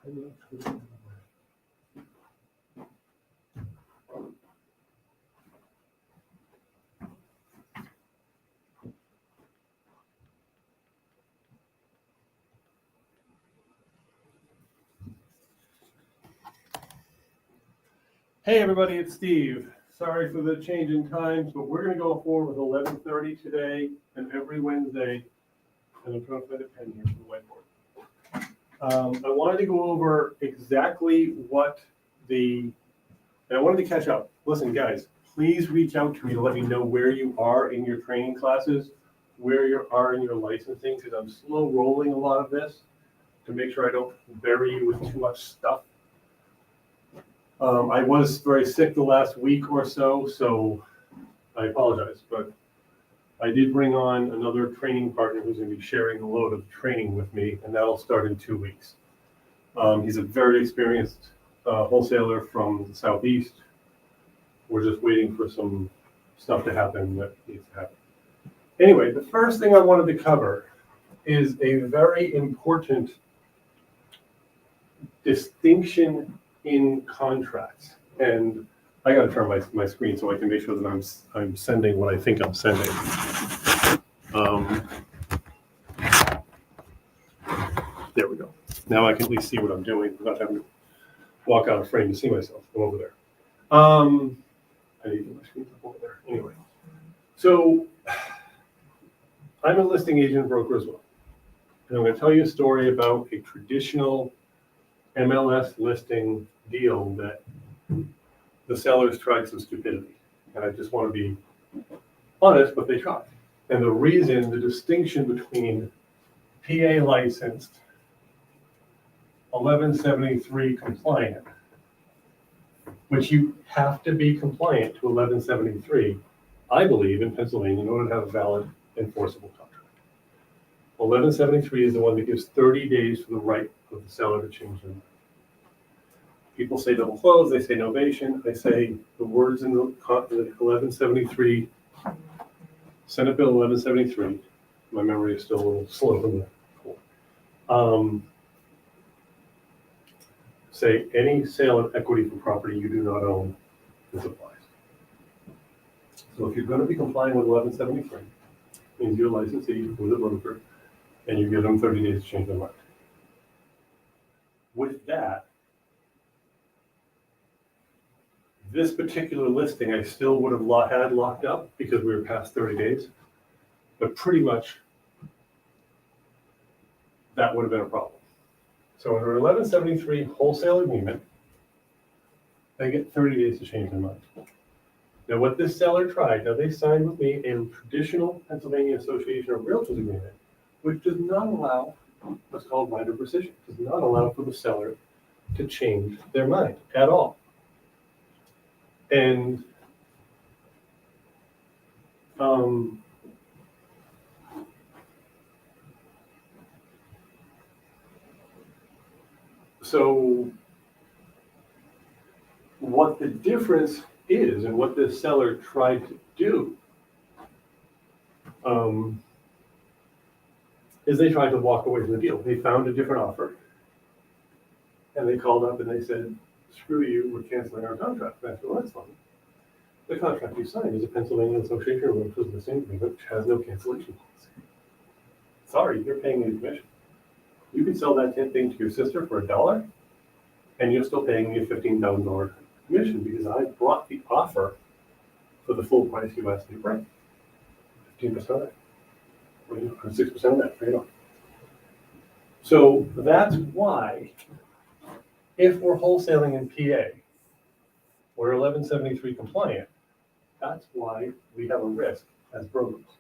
Hey everybody, it's Steve. Sorry for the change in times, but we're going to go forward with 11:30 today and every Wednesday. And I'm trying to find a pen here for the whiteboard. I wanted to go over exactly what and I wanted to catch up. Listen, guys, please reach out to me to let me know where you are in your training classes, where you are in your licensing, because I'm slow rolling a lot of this to make sure I don't bury you with too much stuff. I was very sick the last week or so I apologize, but I did bring on another training partner who's going to be sharing a load of training with me, and that'll start in 2 weeks. He's a very experienced wholesaler from the Southeast. We're just waiting for some stuff to happen that needs to happen. Anyway, the first thing I wanted to cover is a very important distinction in contracts. And I got to turn my screen so I can make sure that I'm sending what I think I'm sending. There we go. Now I can at least see what I'm doing without having to walk out of frame to see myself. I'm over there. I need to get my screen up over there. Anyway, so I'm a listing agent broker as well. And I'm going to tell you a story about a traditional MLS listing deal that the sellers tried some stupidity. And I just want to be honest, but they tried. And the distinction between PA licensed, 1173 compliant, which you have to be compliant to 1173, I believe, in Pennsylvania, in order to have a valid enforceable contract. 1173 is the one that gives 30 days for the right of the seller to change their mind. People say double close, they say novation. I say the words in the 1173, Senate Bill 1173. My memory is still a little slow from the say any sale of equity for property you do not own, this applies. So if you're going to be complying with 1173, it means you're a licensee with a broker, and you give them 30 days to change their mind. With that, this particular listing I still would have had locked up because we were past 30 days, but pretty much that would have been a problem. So under 1173 wholesale agreement, they get 30 days to change their mind. Now what this seller tried, now they signed with me a traditional Pennsylvania Association of Realtors agreement, which does not allow what's called right of rescission, does not allow for the seller to change their mind at all. And so what the difference is and what this seller tried to do is they tried to walk away from the deal. They found a different offer and they called up and they said, screw you, we're canceling our contract. I said, well, that's fine. The contract you signed is a Pennsylvania Association of Realtors listing agreement, which has no cancellation policy. Sorry, you're paying me a commission. You can sell that thing to your sister for $1, and you're still paying me a $15,000 commission because I brought the offer for the full price you asked me to bring. 15% of that, or 6% of that, trade off. So that's why, if we're wholesaling in PA, we're 1173 compliant. That's why we have a risk as brokers.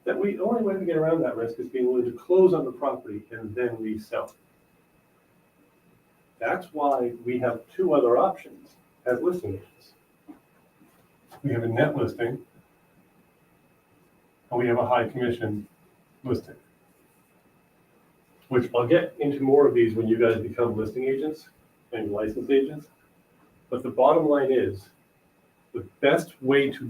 The only way to get around that risk is being willing to close on the property and then resell it. That's why we have two other options as listing agents. We have a net listing, and we have a high commission listing, which I'll get into more of these when you guys become listing agents and licensed agents. But the bottom line is, the best way to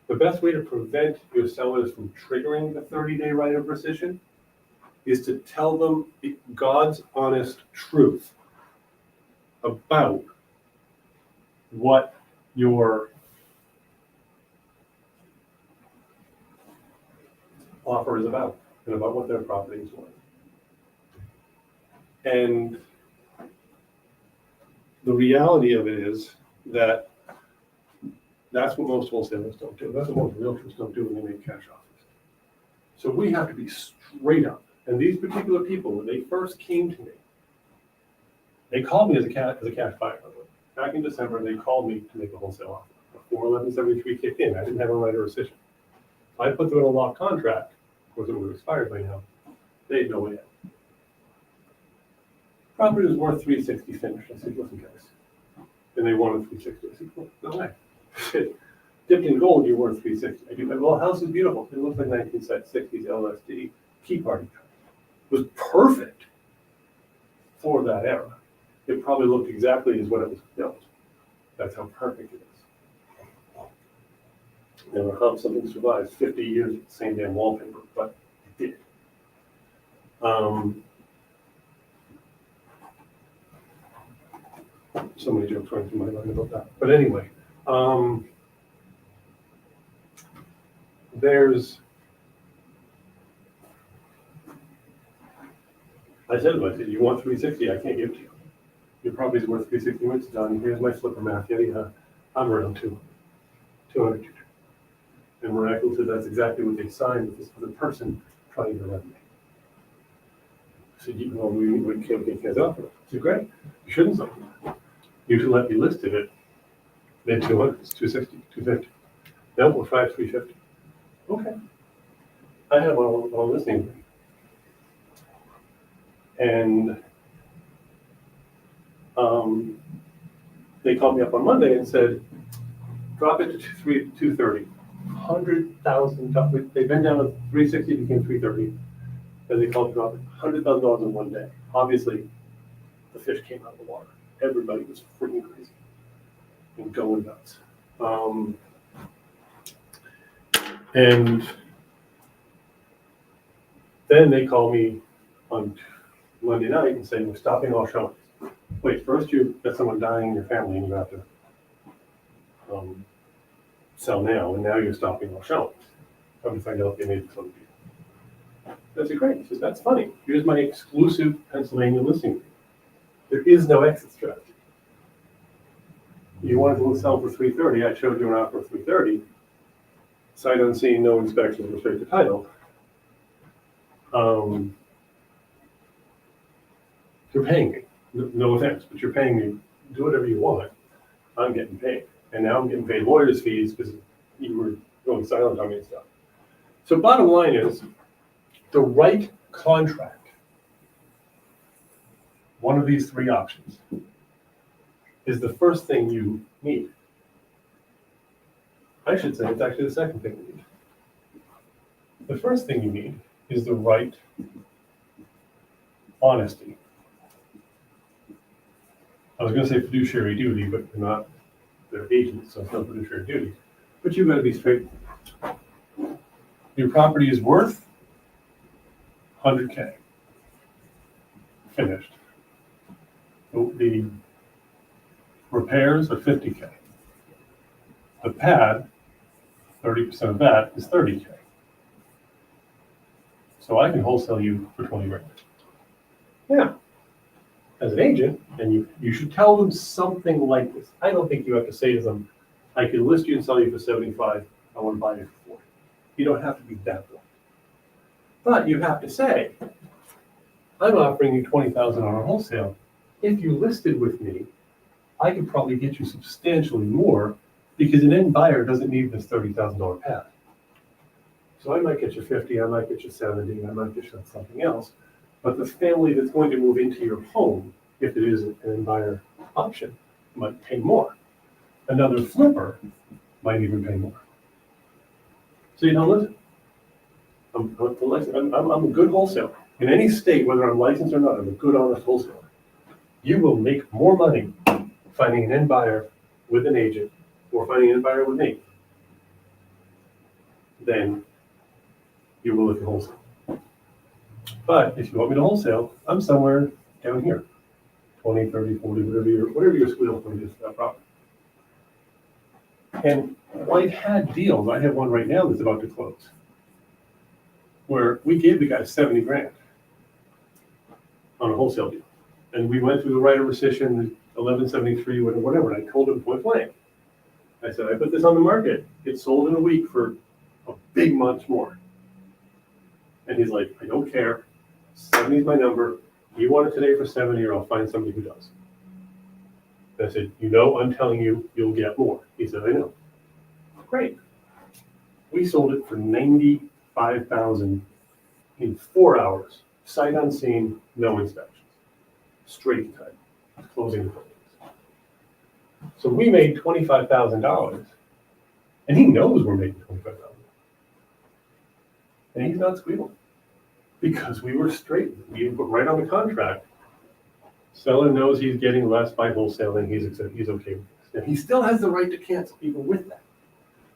the best way to prevent your sellers from triggering the 30-day right of rescission is to tell them God's honest truth about what your offer is about and about what their property is worth. And the reality of it is that that's what most wholesalers don't do. That's what most realtors don't do when they make cash offers. So we have to be straight up. And these particular people, when they first came to me, they called me as a cash buyer, by the way. Back in December, they called me to make a wholesale offer. Before 1173 kicked in, I didn't have a right of rescission. I put them in a locked contract, of course it would have expired by now. They had no way out. Property was worth 360 finished. I said, listen guys. And they wanted 360. I said, well, no way. I said, dipped in gold, you're worth 360. I do, well, the house is beautiful. It looks like 1960s LSD Tea Party. It was perfect for that era. It probably looked exactly as what it was built. That's how perfect it is. Never how something survives 50 years with the same damn wallpaper, but it did. So many jokes running through my mind about that. But anyway, I said, you want 360, I can't give to you. Your property's worth 360 when it's done. Here's my flipper math. Yeah, I'm around 200. And miraculously, that's exactly what they signed with this other person trying to run me. I said, well, we can't get guys off of it. I said, great. You shouldn't sign that. You should let me listed it. Then 200, it's 260, 250. No, we'll try 350. Okay. I have all listening. And they called me up on Monday and said, drop it to 230. $100,000. They've been down to 360, became 330. And they called to drop it $100,000 in one day. Obviously, the fish came out of the water. Everybody was freaking crazy and going nuts. And then they called me on Monday night and said, we're stopping all showings. Wait, first you got someone dying in your family and you have to sell now, and now you're stopping all showings. Come to find out they made this other deal. That's great. He says, that's funny. Here's my exclusive Pennsylvania listing. There is no exit strategy. You wanted to sell for 330. I showed you an offer of 330. Sight unseen, no inspections, or straight to title. You're paying me. No offense, but you're paying me. Do whatever you want. I'm getting paid. And now I'm getting paid lawyers' fees because you were going silent on me and stuff. So bottom line is, the right contract, one of these three options, is the first thing you need. I should say it's actually the second thing you need. The first thing you need is the right honesty. I was going to say fiduciary duty, but you're not their agent, so it's not fiduciary duty. But you've got to be straight. Your property is worth $100K. Finished. The repairs are $50K. The pad, 30% of that is $30K. So I can wholesale you for 20 grand. Yeah. As an agent, and you should tell them something like this. I don't think you have to say to them, I can list you and sell you for 75, I want to buy you for 40. You don't have to be that blunt. But you have to say, I'm offering you $20,000 on a wholesale. If you listed with me, I could probably get you substantially more because an end buyer doesn't need this $30,000 pad. So I might get you 50, I might get you 70, I might get you something else. But the family that's going to move into your home, if it is an end buyer option, might pay more. Another flipper might even pay more. So you don't listen. I'm a good wholesaler. In any state, whether I'm licensed or not, I'm a good, honest wholesaler. You will make more money finding an end buyer with an agent or finding an end buyer with me than you will if you wholesale. But if you want me to wholesale, I'm somewhere down here, 20, 30, 40, whatever your squeal point is for that property. And I've had deals. I have one right now that's about to close, where we gave the guy 70 grand on a wholesale deal. And we went through the right of rescission, 1173, whatever, and I told him point blank. I said, I put this on the market. It sold in a week for a big much more. And he's like, I don't care. 70 is my number. You want it today for 70, or I'll find somebody who does. And I said, I'm telling you, you'll get more. He said, I know. Great. We sold it for $95,000 in 4 hours. Sight unseen, no inspections. Straight cut. Closing the buildings. So we made $25,000, and he knows we're making $25,000. And he's not squealing because we were straight. We put right on the contract. Seller knows he's getting less by wholesaling. He's okay with this. And he still has the right to cancel even with that.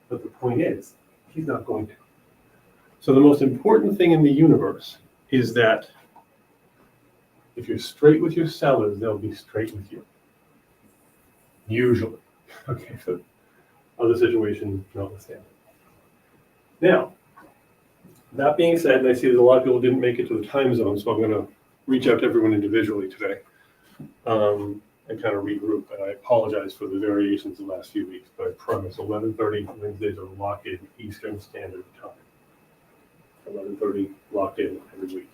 But the point is, he's not going to. So the most important thing in the universe is that if you're straight with your sellers, they'll be straight with you. Usually. Okay, so other situation notwithstanding. Now, that being said, and I see that a lot of people didn't make it to the time zone, so I'm going to reach out to everyone individually today and kind of regroup. And I apologize for the variations the last few weeks, but I promise 11:30 Wednesdays are locked in Eastern Standard Time. 11:30 locked in every week.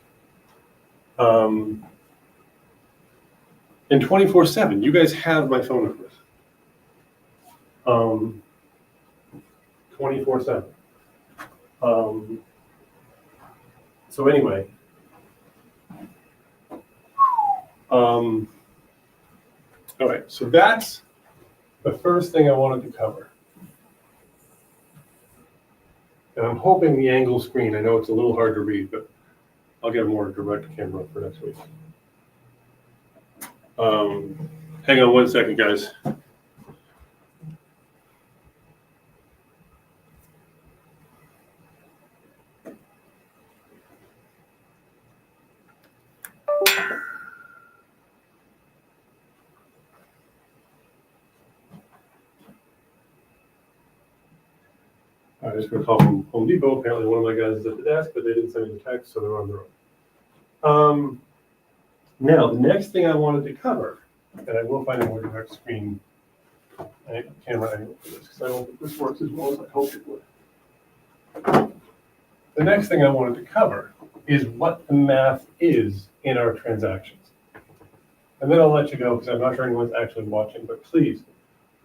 And 24/7, you guys have my phone numbers. 24/7. So anyway, all right, so that's the first thing I wanted to cover. And I'm hoping the angle screen, I know it's a little hard to read, but I'll get a more direct camera for next week. Hang on one second, guys. I was going to call from Home Depot. Apparently one of my guys is at the desk, but they didn't send me the text, so they're on their own. Now, the next thing I wanted to cover, and I will find a more direct screen camera angle for this, because I don't think this works as well as I hoped it would. The next thing I wanted to cover is what the math is in our transactions. And then I'll let you go, because I'm not sure anyone's actually watching, but please,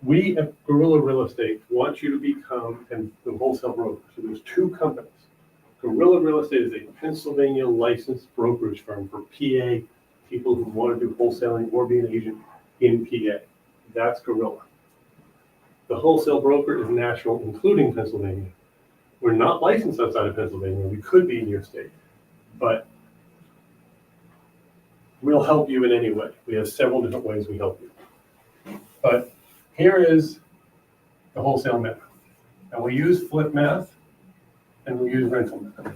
we at Guerrilla Real Estate want you to become the wholesale broker. So there's two companies. Guerrilla Real Estate is a Pennsylvania licensed brokerage firm for PA people who want to do wholesaling or be an agent in PA. That's Guerrilla. The wholesale broker is national, including Pennsylvania. We're not licensed outside of Pennsylvania. We could be in your state, but we'll help you in any way. We have several different ways we help you. But here is the wholesale math. And we use flip math and we use rental math.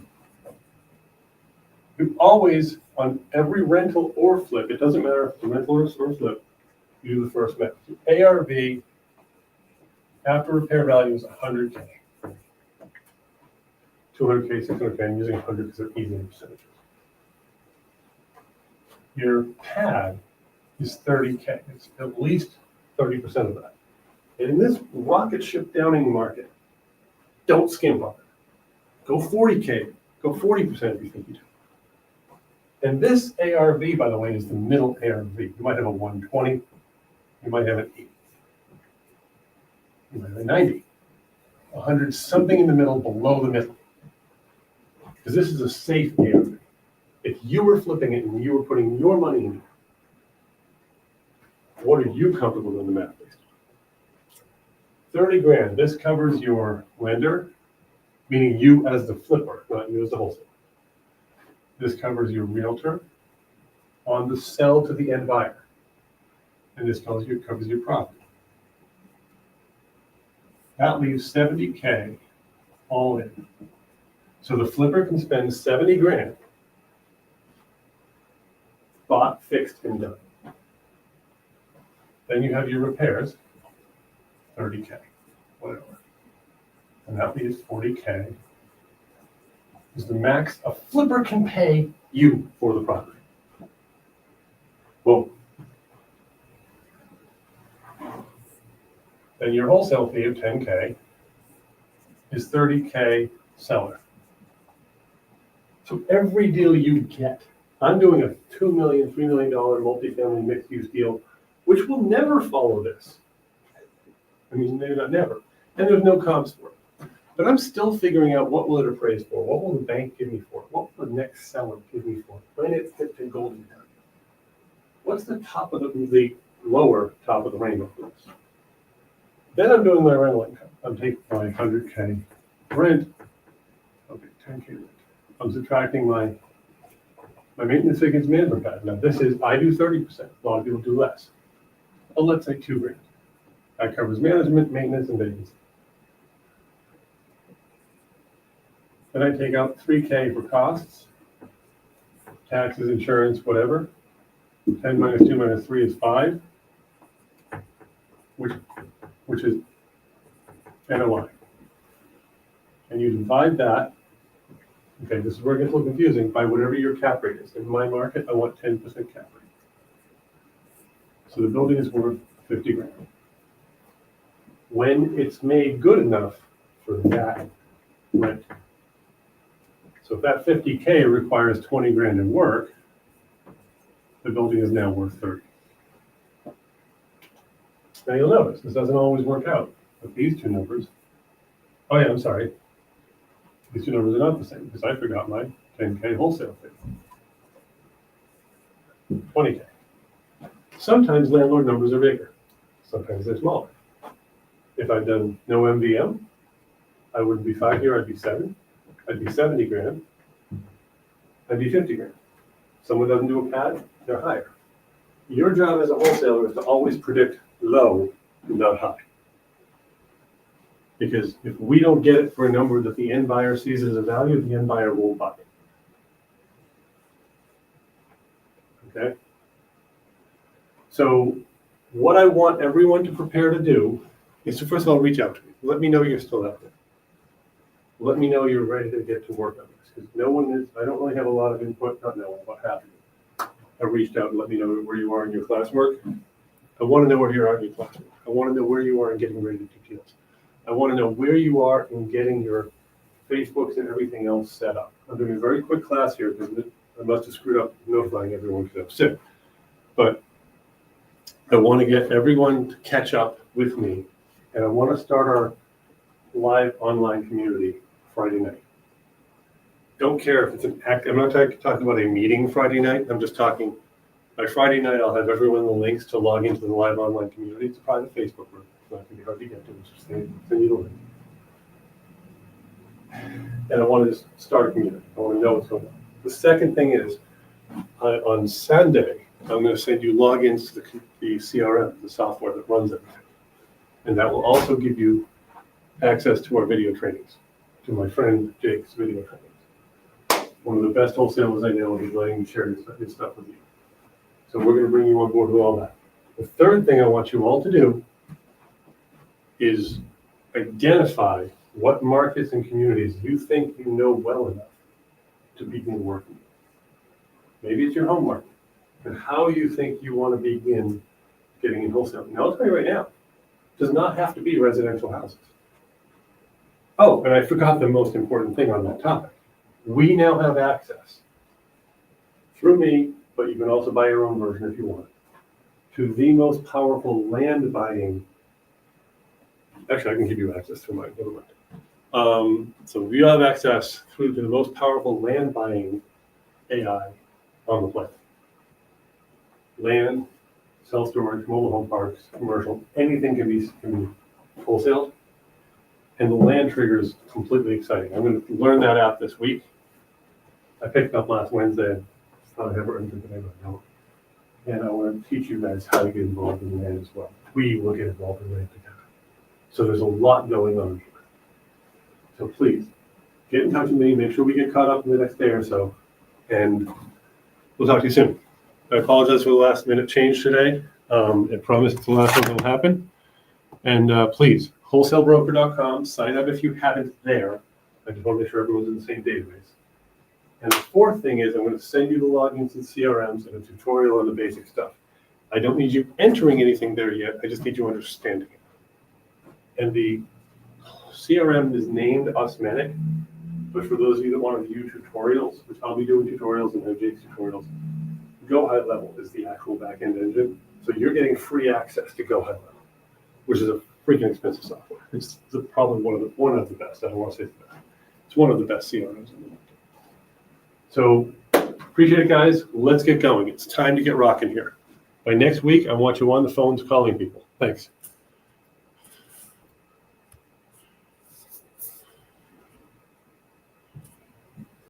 You always, on every rental or flip, it doesn't matter if it's a rental or flip, you do the first math. ARV after repair value is 100K. 200K, 600K, I'm using 100 because they're easy in percentages. Your pad is 30K. It's at least 30% of that. And in this rocket ship downing market, don't skimp on it. Go 40K. Go 40% if you think you do. And this ARV, by the way, is the middle ARV. You might have a 120. You might have an 80. You might have a 90. 100, something in the middle, below the middle. Because this is a safe ARV. If you were flipping it and you were putting your money in it, what are you comfortable doing the math based on? 30 grand. This covers your lender, meaning you as the flipper, not you as the wholesaler. This covers your realtor on the sell to the end buyer. And this covers your property. That leaves 70K all in. So the flipper can spend 70 grand bought, fixed, and done. Then you have your repairs, 30K, whatever. And that leaves 40K is the max a flipper can pay you for the property. Whoa. Then your wholesale fee of 10K is 30K seller. So every deal you get, I'm doing a $2 million, $3 million multifamily mixed use deal, which will never follow this. I mean, maybe not never. And there's no comps for it. But I'm still figuring out what will it appraise for? What will the bank give me for it? What will the next seller give me for it? When it hits the golden area. What's the top of the lower top of the rainbow for this? Then I'm doing my rental income. I'm taking my 100K rent. Okay, 10K rent. I'm subtracting my maintenance against management pad. Now this is, I do 30%. A lot of people do less. Well, let's say $2,000. That covers management, maintenance, and vacancy. Then I take out 3K for costs, taxes, insurance, whatever. 10 minus 2 minus 3 is 5, which is NOI. And you divide that, okay, this is where it gets a little confusing, by whatever your cap rate is. In my market, I want 10% cap rate. So the building is worth 50 grand. When it's made good enough for that rent. So if that 50K requires 20 grand in work, the building is now worth 30. Now you'll notice this doesn't always work out, but these two numbers, oh yeah, I'm sorry. These two numbers are not the same because I forgot my 10K wholesale fee. 20K. Sometimes landlord numbers are bigger. Sometimes they're smaller. If I'd done no MVM, I wouldn't be 5 here, I'd be 7. I'd be 70 grand. I'd be 50 grand. Someone doesn't do a pad, they're higher. Your job as a wholesaler is to always predict low, not high. Because if we don't get it for a number that the end buyer sees as a value, the end buyer won't buy it. Okay? So what I want everyone to prepare to do is to first of all reach out to me. Let me know you're still out there. Let me know you're ready to get to work on this. Because no one is, I don't really have a lot of input, not knowing what happened. I reached out and let me know where you are in your classwork. I want to know where you are in your classwork. I want to know where you are in getting ready to do deals. I want to know where you are in getting your Facebooks and everything else set up. I'm doing a very quick class here because I must have screwed up notifying everyone because I'm sick. But I want to get everyone to catch up with me, and I want to start our live online community Friday night. Don't care if it's an act. I'm not talking about a meeting Friday night. I'm just talking by Friday night. I'll have everyone the links to log into the live online community. It's a private Facebook group. It's not going to be hard to get to. It's just send you the link. And I want to start a community. I want to know what's going on. The second thing is on Sunday, I'm going to send you logins to the CRM, the software that runs everything. And that will also give you access to our video trainings, to my friend Jake's video trainings. One of the best wholesalers I know, he's letting me share his stuff with you. So we're going to bring you on board with all that. The third thing I want you all to do is identify what markets and communities you think you know well enough to begin working. Maybe it's your home market, and how you think you want to begin getting in wholesale. Now, I'll tell you right now, it does not have to be residential houses. Oh, and I forgot the most important thing on that topic. We now have access through me, but you can also buy your own version if you want, to the most powerful land buying. Actually, I can give you access through mine. Never mind. So you have access through to the most powerful land buying AI on the planet. Land, self-storage, mobile home parks, commercial, anything can be wholesaled. And the land trigger is completely exciting. I'm going to learn that out this week. I picked up last Wednesday. It's not ever anything that I know. And I want to teach you guys how to get involved in land as well. We will get involved in land together. So there's a lot going on here. So please, get in touch with me. Make sure we get caught up in the next day or so. And we'll talk to you soon. I apologize for the last minute change today. I promise it's the last one that will happen. And please, wholesaleBroker.com, sign up if you haven't there. I just want to make sure everyone's in the same database. And the fourth thing is I'm going to send you the logins and CRMs and a tutorial on the basic stuff. I don't need you entering anything there yet. I just need you understanding it. And the CRM is named Osmanic, but for those of you that want to view tutorials, which I'll be doing tutorials and have Jake's tutorials, Go High Level is the actual backend engine. So you're getting free access to Go High Level, which is a freaking expensive software. It's probably one of the best. I don't want to say it's the best. It's one of the best CRMs in the market. So appreciate it, guys. Let's get going. It's time to get rocking here. By next week, I want you on the phones calling people. Thanks.